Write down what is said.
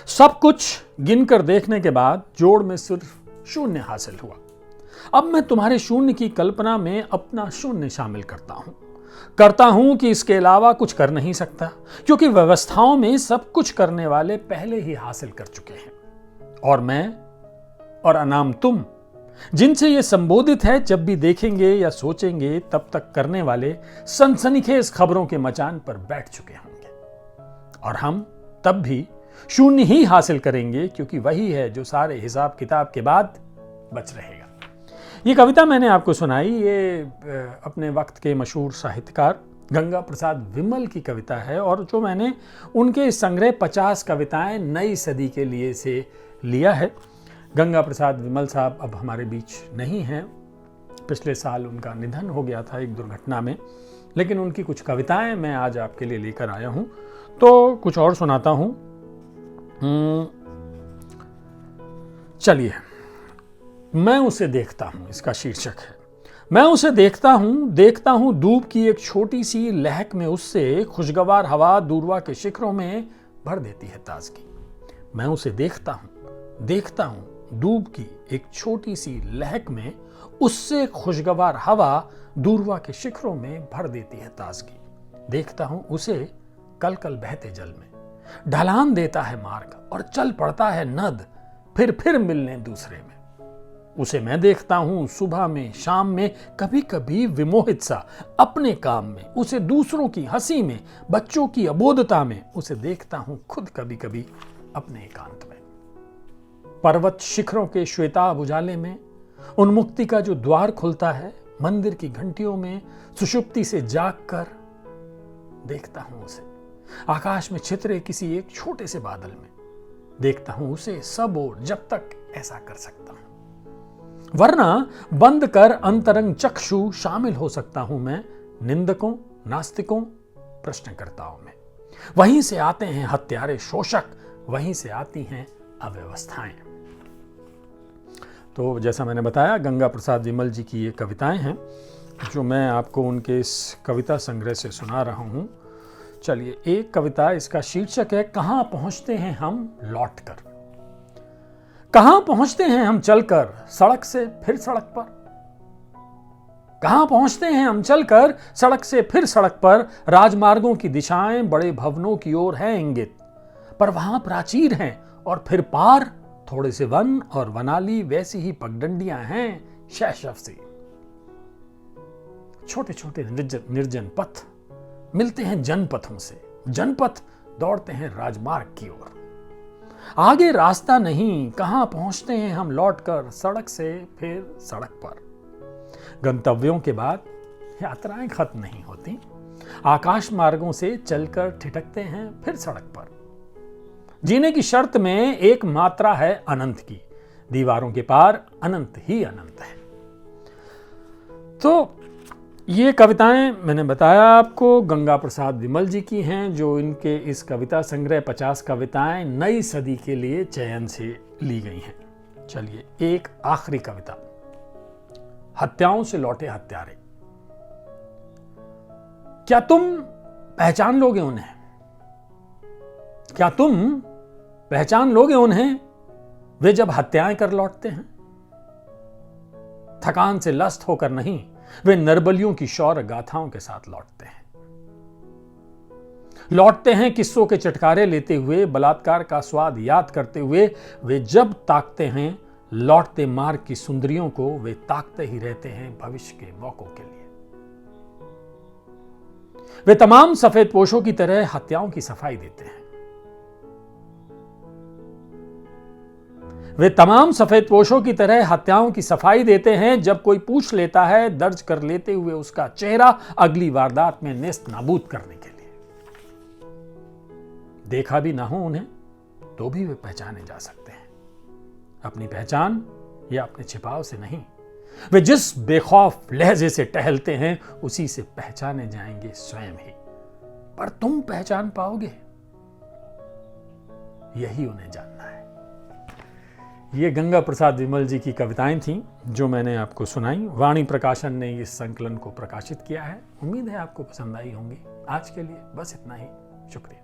सब कुछ गिनकर देखने के बाद जोड़ में सिर्फ शून्य हासिल हुआ। अब मैं तुम्हारे शून्य की कल्पना में अपना शून्य शामिल करता हूं कि इसके अलावा कुछ कर नहीं सकता, क्योंकि व्यवस्थाओं में सब कुछ करने वाले पहले ही हासिल कर चुके हैं। और मैं और अनाम तुम, जिनसे यह संबोधित है, जब भी देखेंगे या सोचेंगे तब तक करने वाले सनसनीखेज खबरों के मचान पर बैठ चुके होंगे। और हम तब भी शून्य ही हासिल करेंगे, क्योंकि वही है जो सारे हिसाब किताब के बाद बच रहेगा। ये कविता मैंने आपको सुनाई, ये अपने वक्त के मशहूर साहित्यकार गंगा प्रसाद विमल की कविता है, और जो मैंने उनके संग्रह 50 कविताएं नई सदी के लिए से लिया है। गंगा प्रसाद विमल साहब अब हमारे बीच नहीं हैं, पिछले साल उनका निधन हो गया था एक दुर्घटना में, लेकिन उनकी कुछ कविताएं मैं आज आपके लिए लेकर आया हूं, तो कुछ और सुनाता हूं। चलिए, मैं उसे देखता हूं, इसका शीर्षक है। मैं उसे देखता हूं धूप की एक छोटी सी लहक में, उससे खुशगवार हवा दूरवा के शिखरों में भर देती है ताजगी। मैं उसे देखता हूं धूप की एक छोटी सी लहक में, उससे खुशगवार हवा दूरवा के शिखरों में भर देती है ताजगी। देखता हूं उसे कल कल बहते जल में, ढलान देता है मार्ग और चल पड़ता है नद, फिर मिलने दूसरे में। उसे मैं देखता हूं सुबह में, शाम में, कभी कभी विमोहित सा अपने काम में, उसे दूसरों की हंसी में, बच्चों की अबोधता में, उसे देखता हूं खुद कभी कभी अपने एकांत में। पर्वत शिखरों के श्वेताभ उजाले में उन्मुक्ति का जो द्वार खुलता है, मंदिर की घंटियों में सुषुप्ति से जाग कर देखता हूं उसे आकाश में छितरे किसी एक छोटे से बादल में। देखता हूं उसे सब ओर जब तक ऐसा कर सकता हूं, वरना बंद कर अंतरंग चक्षु शामिल हो सकता हूं मैं निंदकों, नास्तिकों, प्रश्नकर्ताओं में। वहीं से आते हैं हत्यारे शोषक, वहीं से आती हैं अव्यवस्थाएं। तो जैसा मैंने बताया, गंगा प्रसाद विमल जी की ये कविताएं हैं जो मैं आपको उनके इस कविता संग्रह से सुना रहा हूं। चलिए, एक कविता, इसका शीर्षक है कहां पहुंचते हैं हम लौटकर। कहां पहुंचते हैं हम चलकर सड़क से फिर सड़क पर। कहां पहुंचते हैं हम चलकर सड़क से फिर सड़क पर। राजमार्गों की दिशाएं बड़े भवनों की ओर है इंगित, पर वहां प्राचीर हैं और फिर पार थोड़े से वन और वनाली, वैसी ही पगडंडियां हैं शैशव सी। छोटे छोटे निर्जन पथ मिलते हैं जनपथों से, जनपथ दौड़ते हैं राजमार्ग की ओर। आगे रास्ता नहीं, कहां पहुंचते हैं हम लौटकर सड़क से फिर सड़क पर। गंतव्यों के बाद यात्राएं खत्म नहीं होती, आकाश मार्गों से चलकर ठिठकते हैं फिर सड़क पर। जीने की शर्त में एक मात्रा है अनंत की, दीवारों के पार अनंत ही अनंत है। तो ये कविताएं मैंने बताया आपको गंगा प्रसाद विमल जी की हैं, जो इनके इस कविता संग्रह 50 कविताएं नई सदी के लिए चयन से ली गई हैं। चलिए, एक आखिरी कविता, हत्याओं से लौटे हत्यारे। क्या तुम पहचान लोगे उन्हें? क्या तुम पहचान लोगे उन्हें, वे जब हत्याएं कर लौटते हैं? थकान से लस्त होकर नहीं, वे नरबलियों की शौर्य गाथाओं के साथ लौटते हैं। लौटते हैं किस्सों के चटकारे लेते हुए, बलात्कार का स्वाद याद करते हुए। वे जब ताकते हैं लौटते मार्ग की सुंदरियों को, वे ताकते ही रहते हैं भविष्य के मौकों के लिए। वे तमाम सफेद पोशों की तरह हत्याओं की सफाई देते हैं। वे तमाम सफेद पोशों की तरह हत्याओं की सफाई देते हैं। जब कोई पूछ लेता है, दर्ज कर लेते हुए उसका चेहरा अगली वारदात में नेस्त नाबूद करने के लिए। देखा भी ना हो उन्हें तो भी वे पहचाने जा सकते हैं, अपनी पहचान या अपने छिपाव से नहीं। वे जिस बेखौफ लहजे से टहलते हैं, उसी से पहचाने जाएंगे स्वयं ही। पर तुम पहचान पाओगे, यही उन्हें जानना है। ये गंगा प्रसाद विमल जी की कविताएं थीं जो मैंने आपको सुनाई। वाणी प्रकाशन ने इस संकलन को प्रकाशित किया है। उम्मीद है आपको पसंद आई होंगी। आज के लिए बस इतना ही। शुक्रिया।